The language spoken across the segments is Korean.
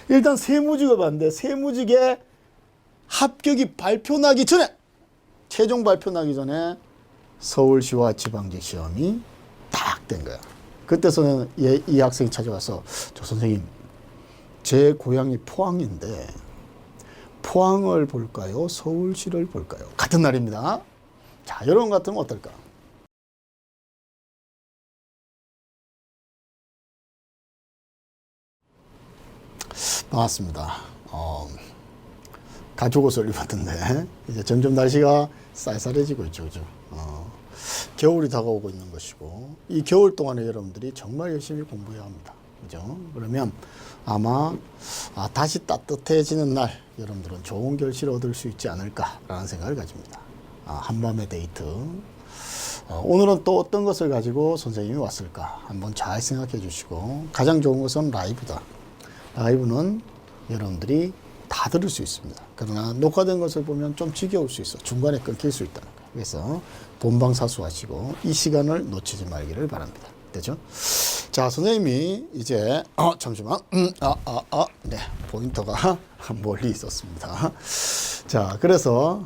일단 세무직을 봤는데 세무직의 합격이 발표 나기 전에, 최종 발표 나기 전에 서울시와 지방직 시험이 딱 된 거야. 그때서는 이 학생이 찾아와서 저 선생님, 제 고향이 포항인데 포항을 볼까요? 서울시를 볼까요? 같은 날입니다. 자, 여러분 같으면 어떨까? 반갑습니다. 가죽 옷을 입었던데 이제 점점 날씨가 쌀쌀해지고 있죠, 그죠? 겨울이 다가오고 있는 것이고 이 겨울 동안에 여러분들이 정말 열심히 공부해야 합니다, 그죠? 그러면 아마 다시 따뜻해지는 날 여러분들은 좋은 결실을 얻을 수 있지 않을까라는 생각을 가집니다. 한밤의 데이트. 오늘은 또 어떤 것을 가지고 선생님이 왔을까 한번 잘 생각해 주시고, 가장 좋은 것은 라이브다. 라이브는 여러분들이 다 들을 수 있습니다. 그러나 녹화된 것을 보면 좀 지겨울 수 있어. 중간에 끊길 수 있다는 거예요. 그래서 본방사수하시고 이 시간을 놓치지 말기를 바랍니다. 되죠? 자, 선생님이 이제 잠시만. 네, 포인터가 멀리 있었습니다. 자, 그래서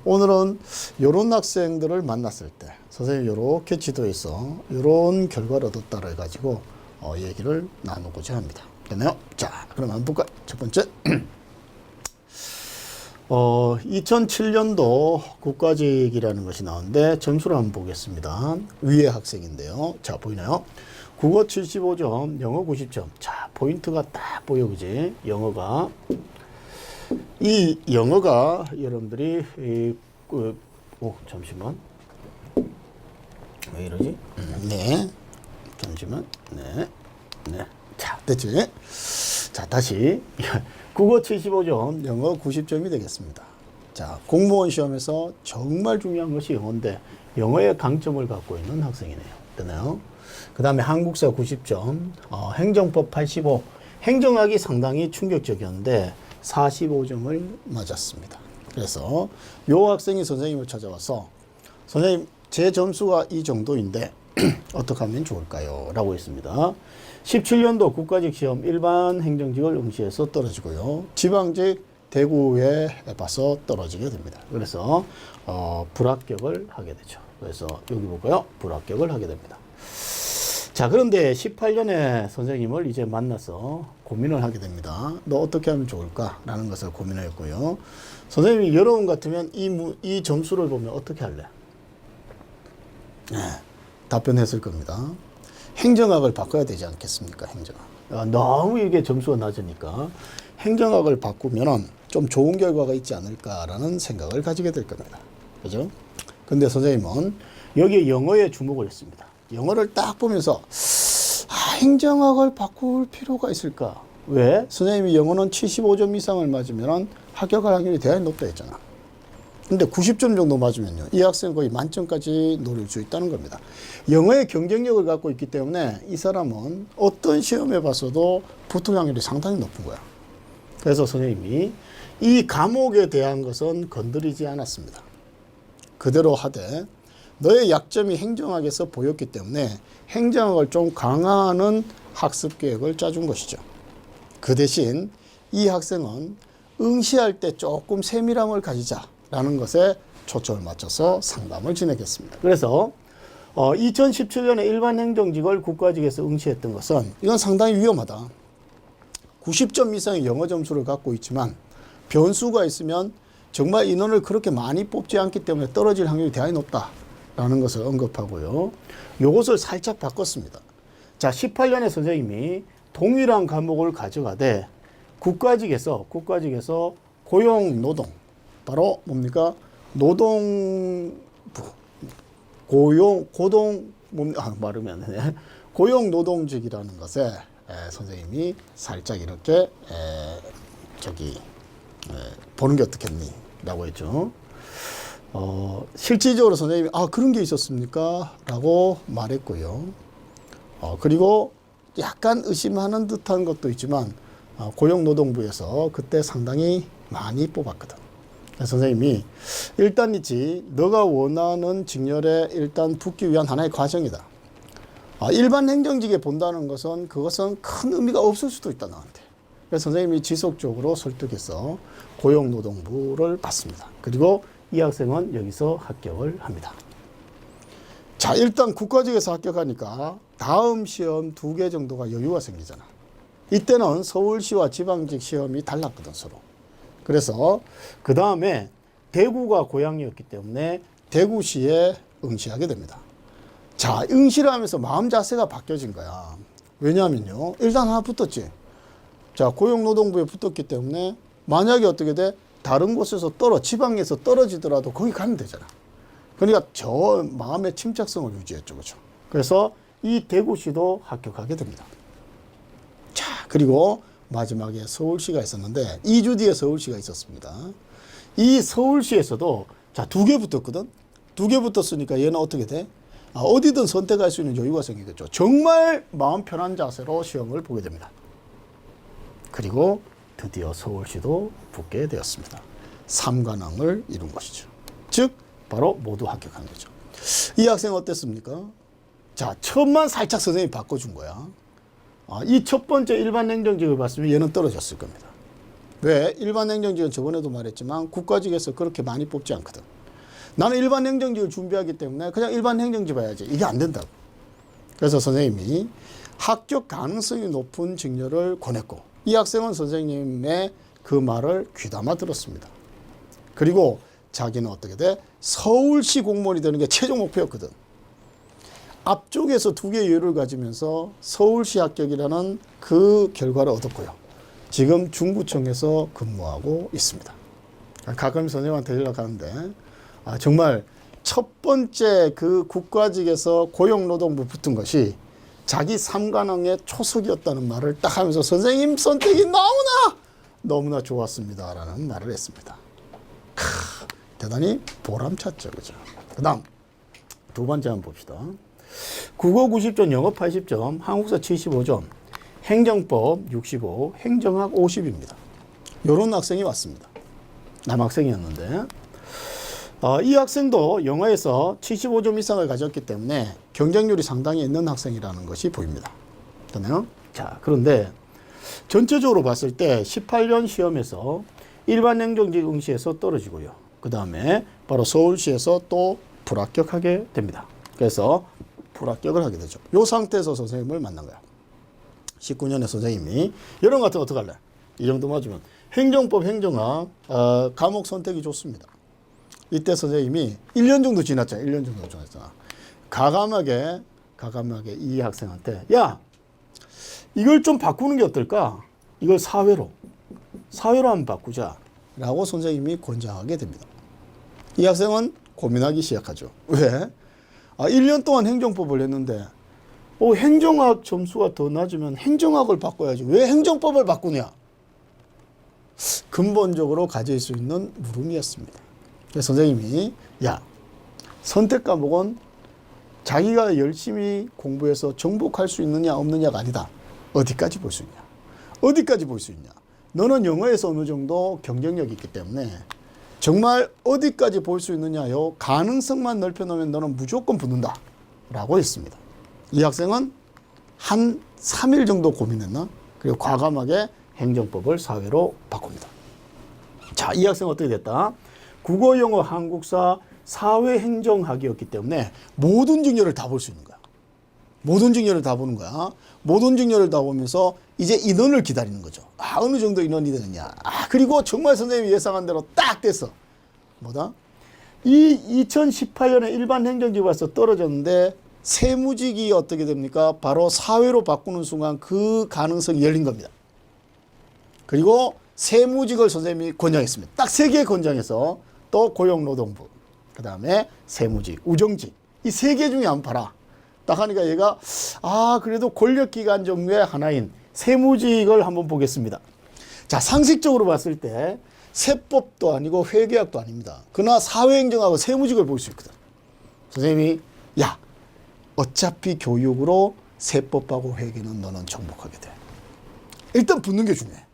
오늘은 이런 학생들을 만났을 때 선생님이 이렇게 지도에서 이런 결과를 얻었다고 해가지고 얘기를 나누고자 합니다. 됐나요? 자, 그럼 한번 볼까요? 첫 번째. 2007년도 국가직이라는 것이 나오는데 점수를 한번 보겠습니다. 위의 학생인데요. 자, 보이나요? 국어 75점, 영어 90점. 자, 포인트가 딱 보여, 그지? 이 영어가 여러분들이 잠시만. 왜 이러지? 네. 잠시만. 네. 자, 됐지? 자, 다시. 국어 75점, 영어 90점이 되겠습니다. 자, 공무원 시험에서 정말 중요한 것이 영어인데 영어의 강점을 갖고 있는 학생이네요. 되나요? 그 다음에 한국사 90점, 행정법 85, 행정학이 상당히 충격적이었는데 45점을 맞았습니다. 그래서 이 학생이 선생님을 찾아와서 선생님, 제 점수가 이 정도인데 어떻게 하면 좋을까요? 라고 했습니다. 17년도 국가직 시험 일반 행정직을 응시해서 떨어지고요. 지방직 대구에 봐서 떨어지게 됩니다. 그래서 불합격을 하게 되죠. 그래서 여기 볼까요? 불합격을 하게 됩니다. 자, 그런데 18년에 선생님을 이제 만나서 고민을 하게 됩니다. 너 어떻게 하면 좋을까? 라는 것을 고민을 했고요. 선생님이 여러분 같으면 이 점수를 보면 어떻게 할래? 네, 답변했을 겁니다. 행정학을 바꿔야 되지 않겠습니까? 행정학. 너무 이게 점수가 낮으니까 행정학을 바꾸면 좀 좋은 결과가 있지 않을까라는 생각을 가지게 될 겁니다. 그죠? 근데 선생님은 여기에 영어에 주목을 했습니다. 영어를 딱 보면서 행정학을 바꿀 필요가 있을까? 왜? 선생님이 영어는 75점 이상을 맞으면 합격할 확률이 대단히 높다 했잖아. 근데 90점 정도 맞으면요, 이 학생은 거의 만점까지 노릴 수 있다는 겁니다. 영어의 경쟁력을 갖고 있기 때문에 이 사람은 어떤 시험에 봐서도 붙을 확률이 상당히 높은 거야. 그래서 선생님이 이 과목에 대한 것은 건드리지 않았습니다. 그대로 하되 너의 약점이 행정학에서 보였기 때문에 행정학을 좀 강화하는 학습 계획을 짜준 것이죠. 그 대신 이 학생은 응시할 때 조금 세밀함을 가지자 라는 것에 초점을 맞춰서 상담을 진행했습니다. 그래서 2017년에 일반 행정직을 국가직에서 응시했던 것은 이건 상당히 위험하다. 90점 이상의 영어 점수를 갖고 있지만 변수가 있으면 정말 인원을 그렇게 많이 뽑지 않기 때문에 떨어질 확률이 대단히 높다라는 것을 언급하고요. 이것을 살짝 바꿨습니다. 자, 18년에 선생님이 동일한 과목을 가져가되 국가직에서 고용노동, 바로 뭡니까? 말하면 안 되네. 고용노동직이라는 것에 선생님이 살짝 이렇게 보는 게 어떻겠니? 라고 했죠. 실질적으로 선생님이 그런 게 있었습니까? 라고 말했고요. 그리고 약간 의심하는 듯한 것도 있지만 고용노동부에서 그때 상당히 많이 뽑았거든. 선생님이 일단 있지, 너가 원하는 직렬에 일단 붙기 위한 하나의 과정이다. 일반 행정직에 본다는 것은 그것은 큰 의미가 없을 수도 있다, 나한테. 그래서 선생님이 지속적으로 설득해서 고용노동부를 받습니다. 그리고 이 학생은 여기서 합격을 합니다. 자, 일단 국가직에서 합격하니까 다음 시험 2개 정도가 여유가 생기잖아. 이때는 서울시와 지방직 시험이 달랐거든, 서로. 그래서 그 다음에 대구가 고향이었기 때문에 대구시에 응시하게 됩니다. 자, 응시를 하면서 마음 자세가 바뀌어진 거야. 왜냐하면요, 일단 하나 붙었지. 자, 고용노동부에 붙었기 때문에 만약에 어떻게 돼? 다른 곳에서 지방에서 떨어지더라도 거기 가면 되잖아. 그러니까 저 마음의 침착성을 유지했죠. 그죠? 그래서 이 대구시도 합격하게 됩니다. 자, 그리고 마지막에 서울시가 있었는데 2주 뒤에 서울시가 있었습니다. 이 서울시에서도 자, 2개 붙었거든. 2개 붙었으니까 얘는 어떻게 돼? 어디든 선택할 수 있는 여유가 생기겠죠. 정말 마음 편한 자세로 시험을 보게 됩니다. 그리고 드디어 서울시도 붙게 되었습니다. 3관왕을 이룬 것이죠. 즉 바로 모두 합격한 거죠. 이 학생 어땠습니까? 자, 첫만 살짝 선생님이 바꿔준 거야. 이 첫 번째 일반 행정직을 봤으면 얘는 떨어졌을 겁니다. 왜? 일반 행정직은 저번에도 말했지만 국가직에서 그렇게 많이 뽑지 않거든. 나는 일반 행정직을 준비하기 때문에 그냥 일반 행정직 봐야지. 이게 안 된다고. 그래서 선생님이 합격 가능성이 높은 직렬을 권했고 이 학생은 선생님의 그 말을 귀담아 들었습니다. 그리고 자기는 어떻게 돼? 서울시 공무원이 되는 게 최종 목표였거든. 앞쪽에서 2개의 여유를 가지면서 서울시 합격이라는 그 결과를 얻었고요. 지금 중구청에서 근무하고 있습니다. 가끔 선생님한테 연락하는데 정말 첫 번째 그 국가직에서 고용노동부 붙은 것이 자기 3관왕의 초석이었다는 말을 딱 하면서 선생님 선택이 너무나 좋았습니다 라는 말을 했습니다. 대단히 보람찼죠. 그죠? 그 다음 두 번째 한번 봅시다. 국어 90점, 영어 80점, 한국사 75점, 행정법 65, 행정학 50입니다. 이런 학생이 왔습니다. 남학생이었는데 이 학생도 영어에서 75점 이상을 가졌기 때문에 경쟁률이 상당히 있는 학생이라는 것이 보입니다. 그러면 자, 그런데 전체적으로 봤을 때 18년 시험에서 일반 행정직 응시에서 떨어지고요. 그 다음에 바로 서울시에서 또 불합격하게 됩니다. 그래서 불합격을 하게 되죠. 이 상태에서 선생님을 만난 거야. 19년에 선생님이 이런 거 같은 거 어떡할래? 이 정도 맞으면 행정법, 행정학 과목 선택이 좋습니다. 이때 선생님이 1년 정도 지났잖아. 1년 정도 지났잖아. 가감하게 이 학생한테 야, 이걸 좀 바꾸는 게 어떨까? 이걸 사회로 한번 바꾸자 라고 선생님이 권장하게 됩니다. 이 학생은 고민하기 시작하죠. 왜? 1년 동안 행정법을 했는데 행정학 점수가 더 낮으면 행정학을 바꿔야지. 왜 행정법을 바꾸냐? 근본적으로 가질 수 있는 물음이었습니다. 그래서 선생님이 야, 선택 과목은 자기가 열심히 공부해서 정복할 수 있느냐 없느냐가 아니다. 어디까지 볼 수 있냐? 어디까지 볼 수 있냐? 너는 영어에서 어느 정도 경쟁력이 있기 때문에 정말 어디까지 볼 수 있느냐요? 가능성만 넓혀놓으면 너는 무조건 붙는다 라고 했습니다. 이 학생은 한 3일 정도 고민했나? 그리고 과감하게 행정법을 사회로 바꿉니다. 자, 이 학생은 어떻게 됐다? 국어, 영어, 한국사, 사회행정학이었기 때문에 모든 직렬을 다 볼 수 있는 거야. 모든 직렬을 다 보는 거야. 모든 직렬을 다 보면서 이제 인원을 기다리는 거죠. 어느 정도 인원이 되느냐. 그리고 정말 선생님이 예상한 대로 딱 됐어. 뭐다? 이 2018년에 일반 행정직 와서 떨어졌는데 세무직이 어떻게 됩니까? 바로 사회로 바꾸는 순간 그 가능성이 열린 겁니다. 그리고 세무직을 선생님이 권장했습니다. 딱 3개 권장해서 또 고용노동부, 그 다음에 세무직, 우정직 이 3개 중에 한번 봐라. 딱 하니까 얘가 그래도 권력기관 종류의 하나인 세무직을 한번 보겠습니다. 자, 상식적으로 봤을 때 세법도 아니고 회계학도 아닙니다. 그러나 사회행정하고 세무직을 볼 수 있거든. 선생님이 야, 어차피 교육으로 세법하고 회계는 너는 정복하게 돼. 일단 붙는 게 중요해.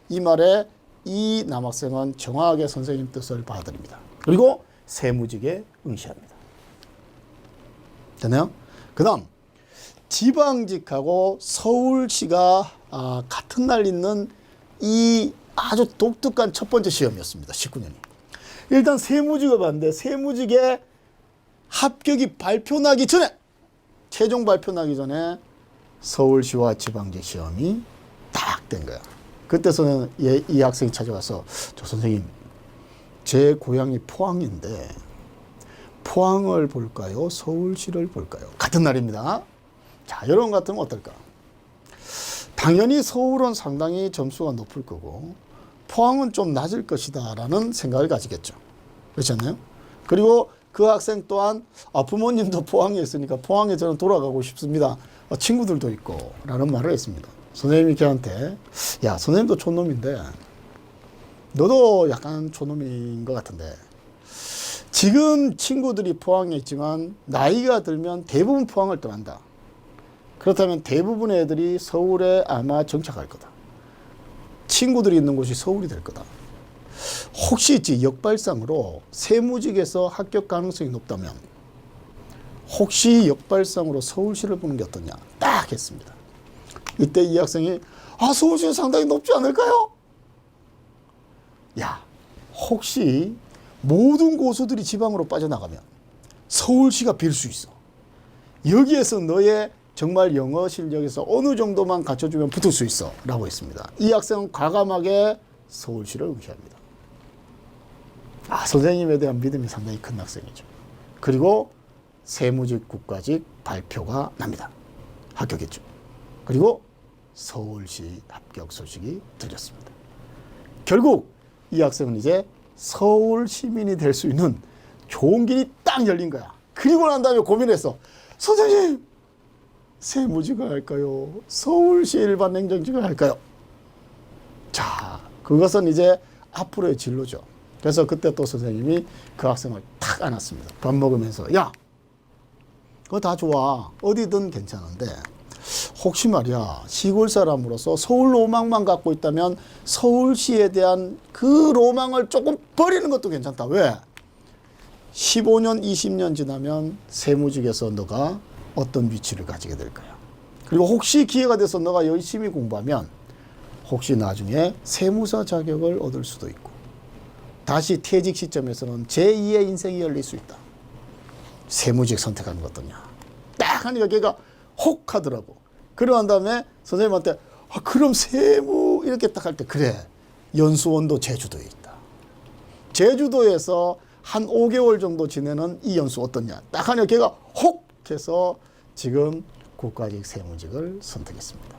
이 말에 이 남학생은 정확하게 선생님 뜻을 받아들입니다. 그리고 세무직에 응시합니다. 됐나요? 그 다음 지방직하고 서울시가 같은 날 있는 이 아주 독특한 첫 번째 시험이었습니다. 19년이. 일단 세무직을 봤는데 세무직의 합격이 발표 나기 전에, 최종 발표 나기 전에 서울시와 지방직 시험이 딱 된 거야. 그때서는 이 학생이 찾아와서 저 선생님 제 고향이 포항인데 포항을 볼까요? 서울시를 볼까요? 같은 날입니다. 자, 여러분 같으면 어떨까? 당연히 서울은 상당히 점수가 높을 거고 포항은 좀 낮을 것이다 라는 생각을 가지겠죠. 그렇지 않나요? 그리고 그 학생 또한 부모님도 포항에 있으니까 포항에 저는 돌아가고 싶습니다. 친구들도 있고 라는 말을 했습니다. 선생님이 걔한테 야, 선생님도 촌놈인데 너도 약간 촌놈인 것 같은데 지금 친구들이 포항에 있지만 나이가 들면 대부분 포항을 떠난다. 그렇다면 대부분의 애들이 서울에 아마 정착할 거다. 친구들이 있는 곳이 서울이 될 거다. 혹시 있지 역발상으로 세무직에서 합격 가능성이 높다면 혹시 역발상으로 서울시를 보는 게 어떠냐 딱 했습니다. 이때 이 학생이 서울시는 상당히 높지 않을까요? 야, 혹시 모든 고수들이 지방으로 빠져나가면 서울시가 빌 수 있어. 여기에서 너의 정말 영어 실력에서 어느 정도만 갖춰주면 붙을 수 있어 라고 했습니다. 이 학생은 과감하게 서울시를 의시합니다. 선생님에 대한 믿음이 상당히 큰 학생이죠. 그리고 세무직 국가직 발표가 납니다. 합격했죠. 그리고 서울시 합격 소식이 들렸습니다. 결국 이 학생은 이제 서울 시민이 될 수 있는 좋은 길이 딱 열린 거야. 그리고 난 다음에 고민했어. 선생님, 세무직을 할까요? 서울시 일반 행정직을 할까요? 자, 그것은 이제 앞으로의 진로죠. 그래서 그때 또 선생님이 그 학생을 탁 안았습니다. 밥 먹으면서 야, 그거 다 좋아. 어디든 괜찮은데 혹시 말이야 시골 사람으로서 서울 로망만 갖고 있다면 서울시에 대한 그 로망을 조금 버리는 것도 괜찮다. 왜? 15년 20년 지나면 세무직에서 너가 어떤 위치를 가지게 될 거야. 그리고 혹시 기회가 돼서 너가 열심히 공부하면 혹시 나중에 세무사 자격을 얻을 수도 있고 다시 퇴직 시점에서는 제2의 인생이 열릴 수 있다. 세무직 선택하는 거 어떠냐. 딱 하니까 걔가 혹 하더라고. 그러고 난 다음에 선생님한테 그럼 세무 이렇게 딱 할 때 그래. 연수원도 제주도에 있다. 제주도에서 한 5개월 정도 지내는 이 연수 어떠냐. 딱 하니까 걔가 혹 해서 지금 국가직 세무직을 선택했습니다.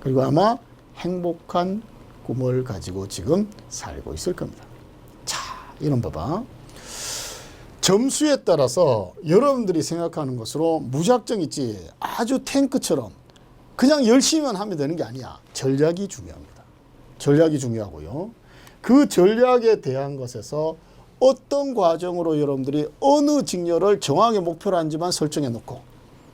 그리고 아마 행복한 꿈을 가지고 지금 살고 있을 겁니다. 자, 이런 봐봐. 점수에 따라서 여러분들이 생각하는 것으로 무작정 있지 아주 탱크처럼 그냥 열심히만 하면 되는 게 아니야. 전략이 중요합니다. 전략이 중요하고요. 그 전략에 대한 것에서 어떤 과정으로 여러분들이 어느 직렬을 정확하게 목표로 한지만 설정해 놓고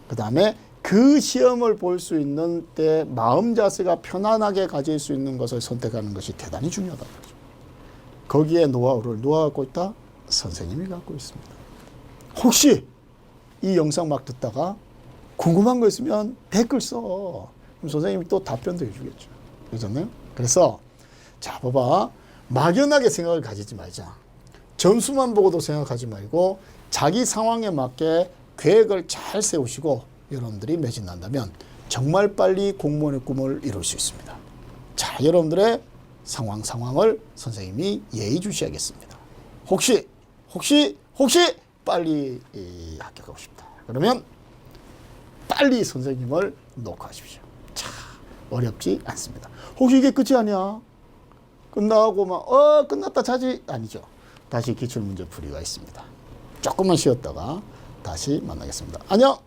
그 다음에 그 시험을 볼 수 있는 때 마음 자세가 편안하게 가질 수 있는 것을 선택하는 것이 대단히 중요하다는 거죠. 거기에 노하우를 누가 갖고 있다? 선생님이 갖고 있습니다. 혹시 이 영상 막 듣다가 궁금한 거 있으면 댓글 써. 그럼 선생님이 또 답변도 해주겠죠. 그렇잖아요? 그래서 자, 봐봐. 막연하게 생각을 가지지 말자. 점수만 보고도 생각하지 말고 자기 상황에 맞게 계획을 잘 세우시고 여러분들이 매진한다면 정말 빨리 공무원의 꿈을 이룰 수 있습니다. 자, 여러분들의 상황을 선생님이 예의주시하겠습니다. 혹시 빨리 합격하고 싶다. 그러면 빨리 선생님을 녹화하십시오. 자, 어렵지 않습니다. 혹시 이게 끝이 아니야? 끝나고 막 끝났다 자지? 아니죠. 다시 기출문제 풀이가 있습니다. 조금만 쉬었다가 다시 만나겠습니다. 안녕.